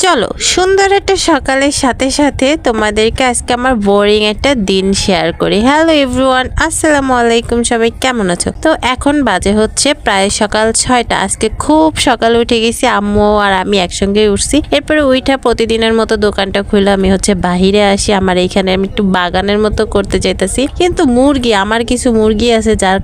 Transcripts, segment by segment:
চলো সুন্দর একটা সকালের সাথে সাথে তোমাদেরকে আজকে আমার বোরিং একটা দিন শেয়ার করি। হ্যালো এভরিওয়ান, আসসালামু আলাইকুম, সবাই কেমন আছো? তো এখন বাজে হচ্ছে প্রায় সকাল 6টা। আজকে খুব সকালে উঠে গেছি, আম্মু আর আমি একসঙ্গে উঠছি। এরপরে উঠা প্রতিদিনের মতো দোকানটা খুলে আমি হচ্ছে বাহিরে আসি। আমার এইখানে আমি একটু বাগানের মতো করতে চাইতেছি, কিন্তু মুরগি, আমার কিছু মুরগি আছে যার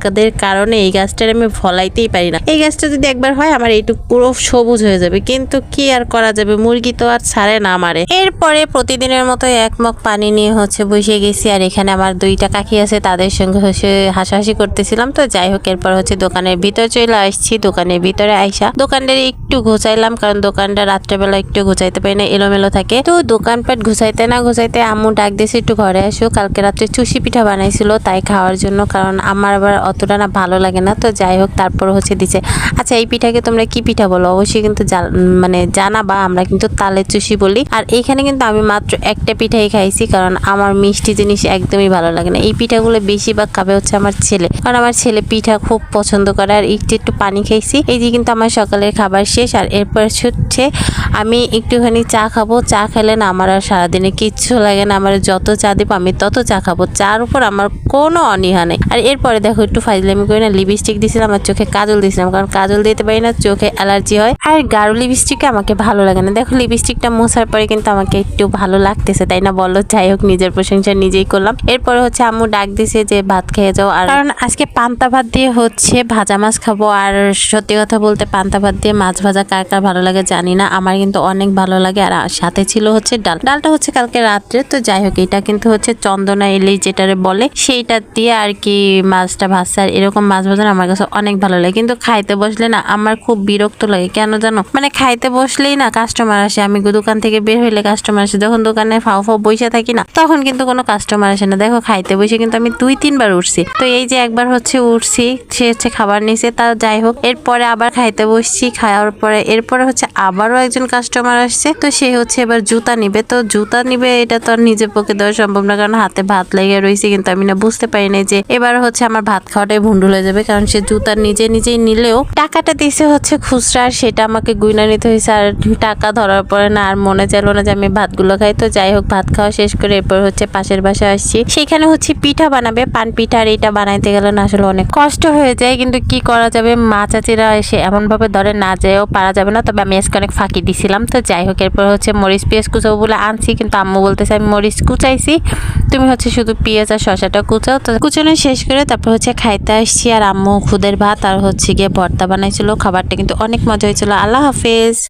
কারণে এই গাছটার আমি ফলাইতেই পারি না। এই গাছটা যদি একবার হয় আমার এইটুকু পুরো সবুজ হয়ে যাবে, কিন্তু কি আর করা যাবে, মুরগি তো আর ছাড়ে না আমারে। এরপরে প্রতিদিনের মতো এক মগ পানি নিয়ে হচ্ছে বসে গেছি, আর এখানে আমার দুইটা কাকি আছে, তাদের সঙ্গে হচ্ছে হাসাহাসি করতেছিলাম। তো যাই হোক, এরপর হচ্ছে দোকানের ভিতর চলে আসছি। দোকানের ভিতরে আইসা দোকানটার একটু ঘুচাইলাম, কারণ দোকানটা রাত্রেবেলা একটু ঘুচাইতে পারি না, এলোমেলো থাকে। তো দোকানপাট ঘুচাইতে না ঘুচাইতে আম্মু ডাক দিয়েছে একটু ঘরে আসো, কালকে রাত্রে চুষি পিঠা বানাইছিল তাই খাওয়ার জন্য, কারণ আমার আবার অতটা না ভালো লাগে না। তো যাই হোক, তারপর হচ্ছে দিছে। আচ্ছা, এই পিঠাকে তোমরা কি পিঠা বলো অবশ্যই কিন্তু জানাবা। আমরা কিন্তু তালের চুষি বলি। আর এইখানে কিন্তু আমি মাত্র একটা পিঠাই খাইছি, কারণ আমার মিষ্টি জিনিস একদমই ভালো লাগে না। এই পিঠাগুলো বেশিরভাগ খাবে হচ্ছে আমার ছেলে, কারণ আমার ছেলে পিঠা খুব পছন্দ করে। আর একটু পানি খাইছি। এই যে কিন্তু আমার সকালের খাবার শেষ। আর এরপর হচ্ছে আমি একটুখানি চা খাবো। চা খেলে না আমার আর সারাদিনে কিচ্ছু লাগে না, আমার যত চা দিব আমি তত চা খাবো। চার উপর আমার কোনো অনীহা নেই। আর এরপরে দেখো একটু ফাইজলামি করে না লিপস্টিক দিয়েছিলাম, আমার চোখে কাজল দিয়েছিলাম, কারণ কাজল দিতে পারি না, চোখে অ্যালার্জি হয়। আর গাঢ় লিপস্টিকে আমাকে ভালো লাগে না। দেখো লিপস্টিকটা মোছার পরে কিন্তু আমাকে একটু ভালো লাগতেছে, তাই না বলো? যাই হোক, নিজের প্রশংসা নিজেই করলাম। এরপরে হচ্ছে আম্মু ডাক দিছে যে ভাত খেয়ে যাও, আর কারণ আজকে পান্তা ভাত দিয়ে হচ্ছে ভাজা মাছ খাবো। আর সত্যি কথা বলতে পান্তা ভাত দিয়ে মাছ ভাজা কার কার ভালো লাগে জানি না, আমার কিন্তু অনেক ভালো লাগে। আর সাথে ছিল হচ্ছে ডালটা হচ্ছে কালকে রাত্রে। তো যাই হোক, এটা কিন্তু হচ্ছে চন্দনা ইলিশ যেটারে বলে, সেইটা দিয়ে আর কি মাছটা ভাজছে। আর এরকম মাছ ভাজা আমার কাছে অনেক ভালো লাগে, কিন্তু খাইতে বসলে না আমার খুব বিরক্ত লাগে। কেন জানো? মানে খাইতে বসলেই না কাস্টমার আসে। আমি দোকান থেকে বের হইলে কাস্টমার আসে, যখন দোকানে ফাও বসে থাকি না তখন কিন্তু কোনো কাস্টমার আসে না। দেখো খাইতে বসে কিন্তু আমি 2-3 বার উঠছি। তো এই যে একবার হচ্ছে উঠছি, সে হচ্ছে খাবার নিছে, তা যাই হোক। এরপরে আবার খাইতে বসছি, খাওয়ার পরে এরপরে হচ্ছে আবারও একজন কাস্টমার আসছে। তো সে হচ্ছে এবার জুতা নিবে। তো জুতা নিবে, এটা তো আর নিজের পক্ষে দেওয়া সম্ভব না, কারণ হাতে ভাত লেগে রয়েছে। কিন্তু আমি না বুঝতে পারি না যে এবার হচ্ছে আমার ভাত খাওয়াটাই ভুন্ডুল হয়ে যাবে, কারণ সে জুতা নিজেই নিলেও টাকাটা দিছে হচ্ছে খুচরা, আর সেটা আমাকে গুইনা নিতে হয়েছে। আর টাকা ধরার পরে না আর মনে চাইলো না যে আমি ভাতগুলো খাই। তো যাই হোক, ভাত খাওয়া শেষ করে এরপর হচ্ছে পাশের বাসায় আসছি। সেখানে হচ্ছে পিঠা বানাবে, পান পিঠা। আর এটা বানাইতে গেলে না আসলে অনেক কষ্ট হয়ে যায়, কিন্তু কি করা যাবে, মা চাচিরা এসে এমন ভাবে ধরে না যেও পারা যাবে না। তবে আমি আজকে অনেক ফাঁকি দিছিলাম। তো যাই হোক, এরপর হচ্ছে মরিচ পেঁয়াজ কুচাবো বলে আনছি, কিন্তু আম্মু বলতেছে আমি মরিচ কুচাইছি, তুমি হচ্ছে শুধু পেঁয়াজ আর শসাটা কুচাও। তো কুচানো শেষ করে তারপর হচ্ছে খাইতে আসছি। আর আম্মু খুদের ভাত আর হচ্ছে গিয়ে ভর্তা বানাইছিল। খাবারটা কিন্তু অনেক মজা হয়েছিল। আল্লাহ হাফেজ।